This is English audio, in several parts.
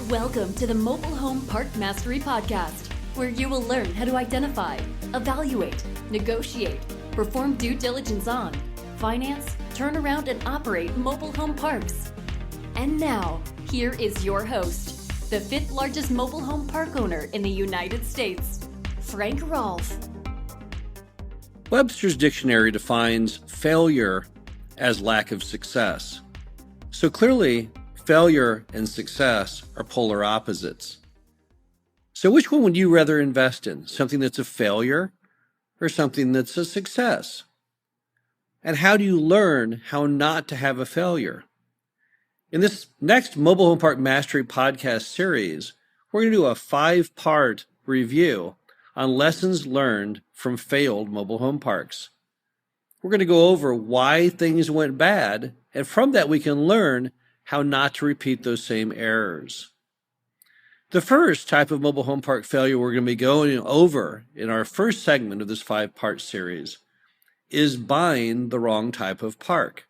Welcome to the Mobile Home Park Mastery Podcast, where you will learn how to identify, evaluate, negotiate, perform due diligence on, finance, turn around, and operate mobile home parks. And now, here is your host, the fifth largest mobile home park owner in the United States, Frank Rolfe. Webster's dictionary defines failure as lack of success. So clearly, failure and success are polar opposites. So which one would you rather invest in? Something that's a failure or something that's a success? And how do you learn how not to have a failure? In this next Mobile Home Park Mastery podcast series, we're going to do a 5-part review on lessons learned from failed mobile home parks. We're going to go over why things went bad, and from that we can learn how not to repeat those same errors. The first type of mobile home park failure we're going to be going over in our first segment of this 5-part series is buying the wrong type of park.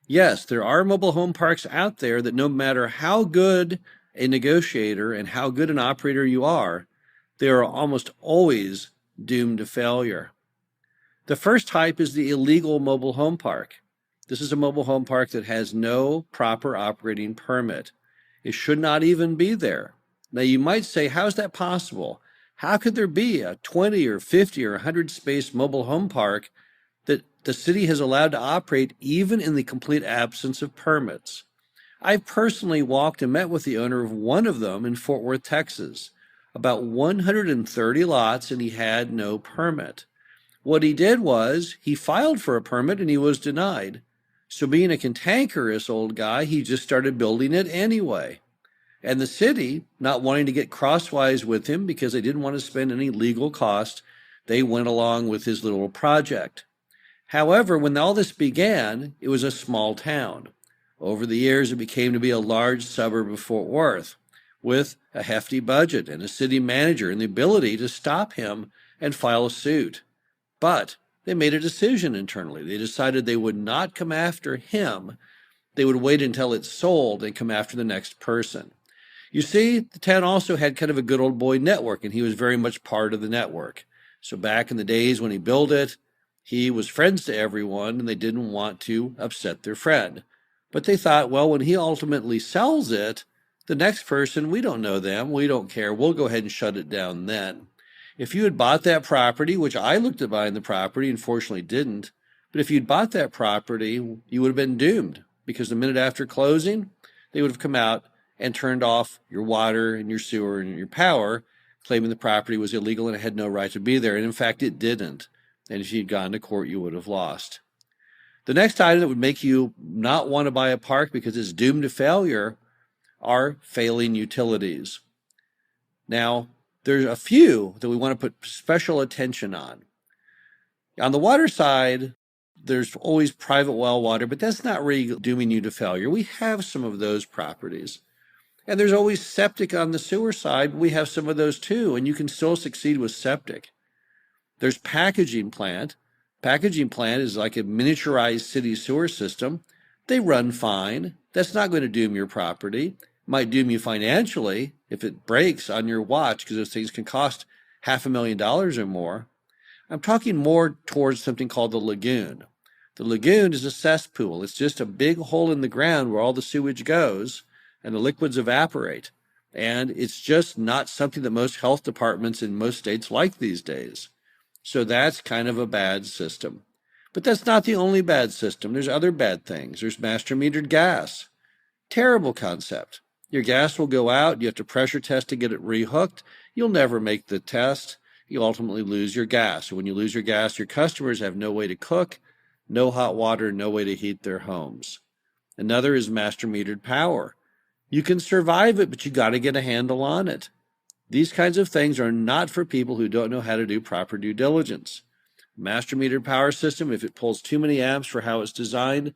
Yes, there are mobile home parks out there that no matter how good a negotiator and how good an operator you are, they are almost always doomed to failure. The first type is the illegal mobile home park. This is a mobile home park that has no proper operating permit. It should not even be there. Now you might say, how is that possible? How could there be a 20 or 50 or 100 space mobile home park that the city has allowed to operate even in the complete absence of permits? I've personally walked and met with the owner of one of them in Fort Worth, Texas. About 130 lots, and he had no permit. What he did was he filed for a permit and he was denied. So being a cantankerous old guy, he just started building it anyway. And the city, not wanting to get crosswise with him because they didn't want to spend any legal cost, they went along with his little project. However, when all this began, it was a small town. Over the years, it became to be a large suburb of Fort Worth with a hefty budget and a city manager and the ability to stop him and file a suit. But they made a decision internally. They decided they would not come after him. They would wait until it's sold and come after the next person. You see, the town also had kind of a good old boy network, and he was very much part of the network. So back in the days when he built it, he was friends to everyone, and they didn't want to upset their friend. But they thought, well, when he ultimately sells it, the next person, we don't know them, we don't care, we'll go ahead and shut it down then. If you had bought that property, which I looked at buying the property, unfortunately didn't, but if you'd bought that property, you would have been doomed, because the minute after closing, they would have come out and turned off your water and your sewer and your power, claiming the property was illegal and it had no right to be there. And in fact, it didn't. And if you'd gone to court, you would have lost. The next item that would make you not want to buy a park because it's doomed to failure are failing utilities. Now, there's a few that we want to put special attention on. On the water side, there's always private well water, but that's not really dooming you to failure. We have some of those properties. And there's always septic on the sewer side. We have some of those too, and you can still succeed with septic. There's packaging plant. Packaging plant is like a miniaturized city sewer system. They run fine. That's not going to doom your property. Might doom you financially if it breaks on your watch, because those things can cost $500,000 or more. I'm talking more towards something called the lagoon. The lagoon is a cesspool. It's just a big hole in the ground where all the sewage goes and the liquids evaporate. And it's just not something that most health departments in most states like these days. So that's kind of a bad system. But that's not the only bad system. There's other bad things. There's master metered gas. Terrible concept. Your gas will go out. You have to pressure test to get it rehooked. You'll never make the test. You ultimately lose your gas. So when you lose your gas, your customers have no way to cook, no hot water, no way to heat their homes. Another is master metered power. You can survive it, but you got to get a handle on it. These kinds of things are not for people who don't know how to do proper due diligence. Master metered power system, if it pulls too many amps for how it's designed,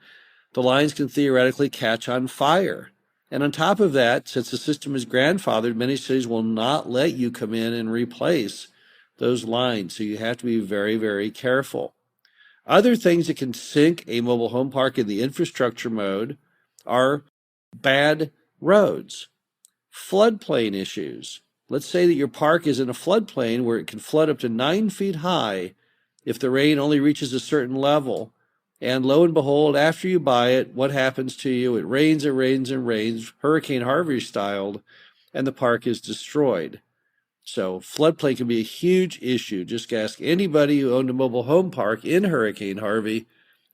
the lines can theoretically catch on fire. And on top of that, since the system is grandfathered, many cities will not let you come in and replace those lines. So you have to be very, very careful. Other things that can sink a mobile home park in the infrastructure mode are bad roads. Floodplain issues. Let's say that your park is in a floodplain where it can flood up to 9 feet high if the rain only reaches a certain level. And lo and behold, after you buy it, what happens to you? It rains and rains and rains, Hurricane Harvey styled, and the park is destroyed. So floodplain can be a huge issue. Just ask anybody who owned a mobile home park in Hurricane Harvey,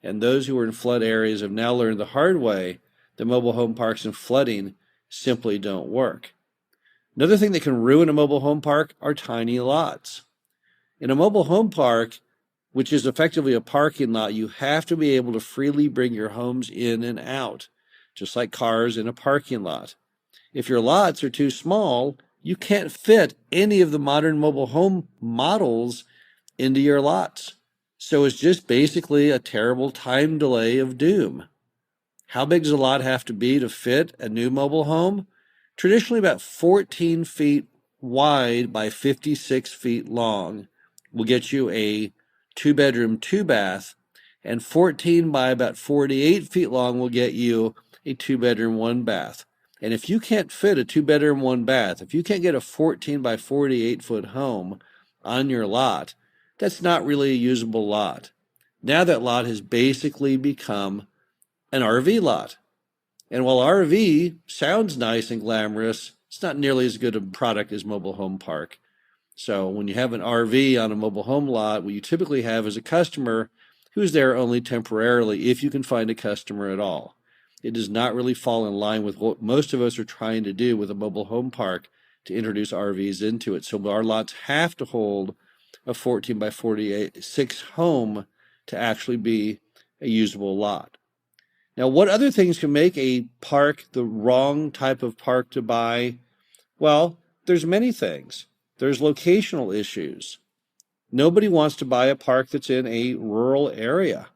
and those who were in flood areas have now learned the hard way that mobile home parks and flooding simply don't work. Another thing that can ruin a mobile home park are tiny lots. In a mobile home park, which is effectively a parking lot, you have to be able to freely bring your homes in and out, just like cars in a parking lot. If your lots are too small, you can't fit any of the modern mobile home models into your lots. So it's just basically a terrible time delay of doom. How big does a lot have to be to fit a new mobile home? Traditionally about 14 feet wide by 56 feet long will get you a 2-bedroom, 2-bath, and 14 by about 48 feet long will get you a 2-bedroom, 1-bath. And if you can't fit a 2-bedroom, 1-bath, if you can't get a 14 by 48 foot home on your lot, that's not really a usable lot. Now that lot has basically become an RV lot. And while RV sounds nice and glamorous, it's not nearly as good a product as mobile home park. So when you have an RV on a mobile home lot, what you typically have is a customer who's there only temporarily, if you can find a customer at all. It does not really fall in line with what most of us are trying to do with a mobile home park to introduce RVs into it. So our lots have to hold a 14 by 46 home to actually be a usable lot. Now, what other things can make a park the wrong type of park to buy? Well, there's many things. There's locational issues. Nobody wants to buy a park that's in a rural area.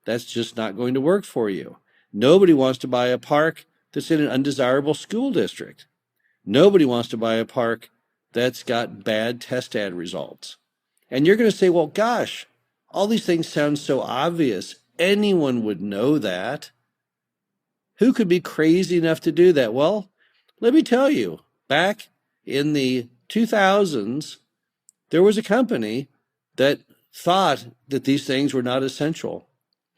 That's just not going to work for you. Nobody wants to buy a park that's in an undesirable school district. Nobody wants to buy a park that's got bad test ad results. And you're going to say, well, gosh, all these things sound so obvious. Anyone would know that. Who could be crazy enough to do that? Well, let me tell you, back in the 2000s, there was a company that thought that these things were not essential.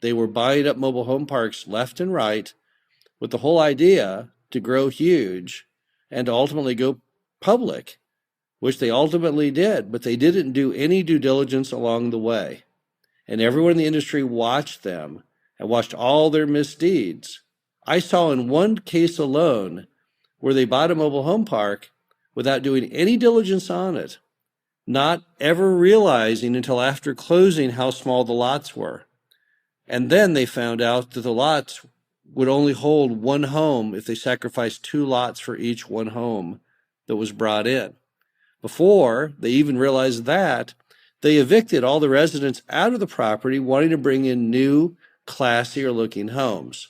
They were buying up mobile home parks left and right with the whole idea to grow huge and to ultimately go public, which they ultimately did, but they didn't do any due diligence along the way. And everyone in the industry watched them and watched all their misdeeds. I saw in one case alone where they bought a mobile home park without doing any diligence on it, not ever realizing until after closing how small the lots were. And then they found out that the lots would only hold one home if they sacrificed 2 lots for each one home that was brought in. Before they even realized that, they evicted all the residents out of the property, wanting to bring in new, classier looking homes.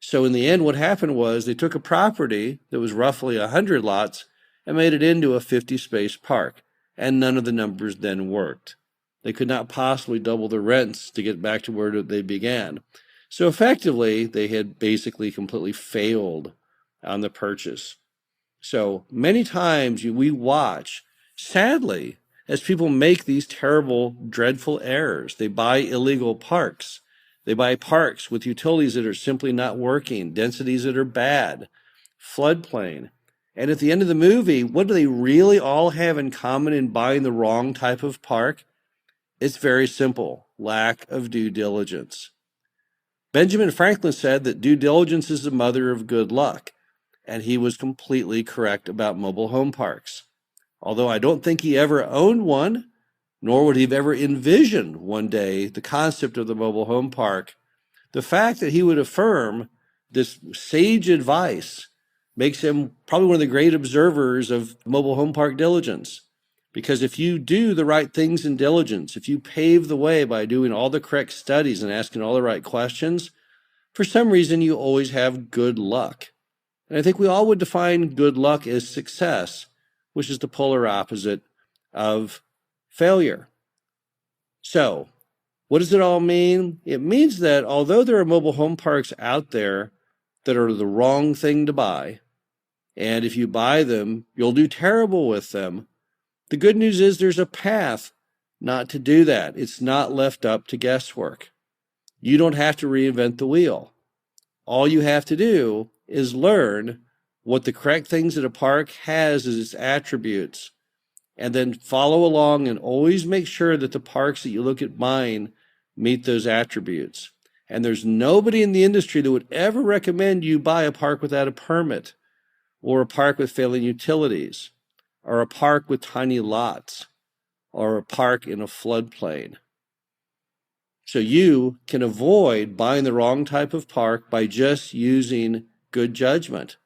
So in the end, what happened was they took a property that was roughly 100 lots and made it into a 50-space park, and none of the numbers then worked. They could not possibly double the rents to get back to where they began. So effectively, they had basically completely failed on the purchase. So many times we watch, sadly, as people make these terrible, dreadful errors. They buy illegal parks. They buy parks with utilities that are simply not working, densities that are bad, floodplain. And at the end of the movie, what do they really all have in common in buying the wrong type of park? It's very simple: lack of due diligence. Benjamin Franklin said that due diligence is the mother of good luck, and he was completely correct about mobile home parks. Although I don't think he ever owned one, nor would he have ever envisioned one day the concept of the mobile home park, the fact that he would affirm this sage advice makes him probably one of the great observers of mobile home park diligence. Because if you do the right things in diligence, if you pave the way by doing all the correct studies and asking all the right questions, for some reason you always have good luck. And I think we all would define good luck as success, which is the polar opposite of failure. So, what does it all mean? It means that although there are mobile home parks out there that are the wrong thing to buy, And if you buy them, you'll do terrible with them. The good news is there's a path not to do that. It's not left up to guesswork. You don't have to reinvent the wheel. All you have to do is learn what the correct things that a park has as its attributes, and then follow along and always make sure that the parks that you look at buying meet those attributes. And there's nobody in the industry that would ever recommend you buy a park without a permit, or a park with failing utilities, or a park with tiny lots, or a park in a floodplain. So you can avoid buying the wrong type of park by just using good judgment.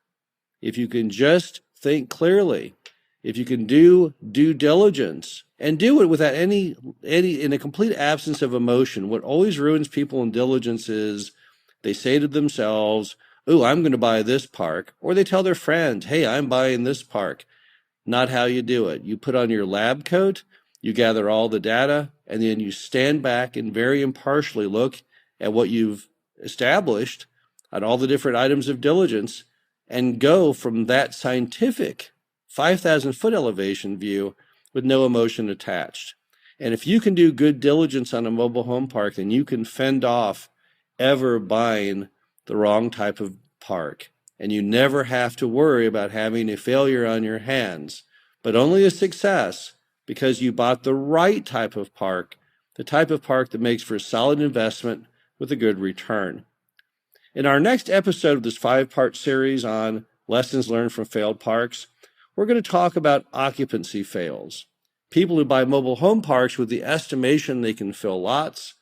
If you can just think clearly, if you can do due diligence and do it without any in a complete absence of emotion. What always ruins people in diligence is they say to themselves, "Oh, I'm going to buy this park," or they tell their friends, "Hey, I'm buying this park." Not how you do it. You put on your lab coat, you gather all the data, and then you stand back and very impartially look at what you've established on all the different items of diligence and go from that scientific 5,000-foot elevation view with no emotion attached. And if you can do good diligence on a mobile home park, then you can fend off ever buying the wrong type of park. And you never have to worry about having a failure on your hands, but only a success because you bought the right type of park, the type of park that makes for a solid investment with a good return. In our next episode of this 5-part series on lessons learned from failed parks, we're going to talk about occupancy fails. People who buy mobile home parks with the estimation they can fill lots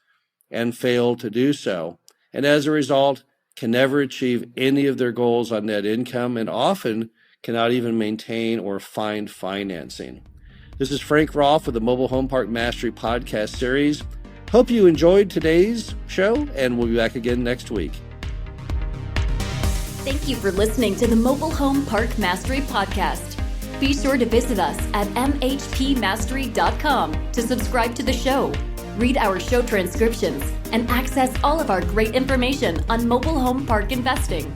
and fail to do so, and as a result, can never achieve any of their goals on net income and often cannot even maintain or find financing. This is Frank Rolfe with the Mobile Home Park Mastery podcast series. Hope you enjoyed today's show, and we'll be back again next week. Thank you for listening to the Mobile Home Park Mastery podcast. Be sure to visit us at mhpmastery.com to subscribe to the show, read our show transcriptions, and access all of our great information on mobile home park investing.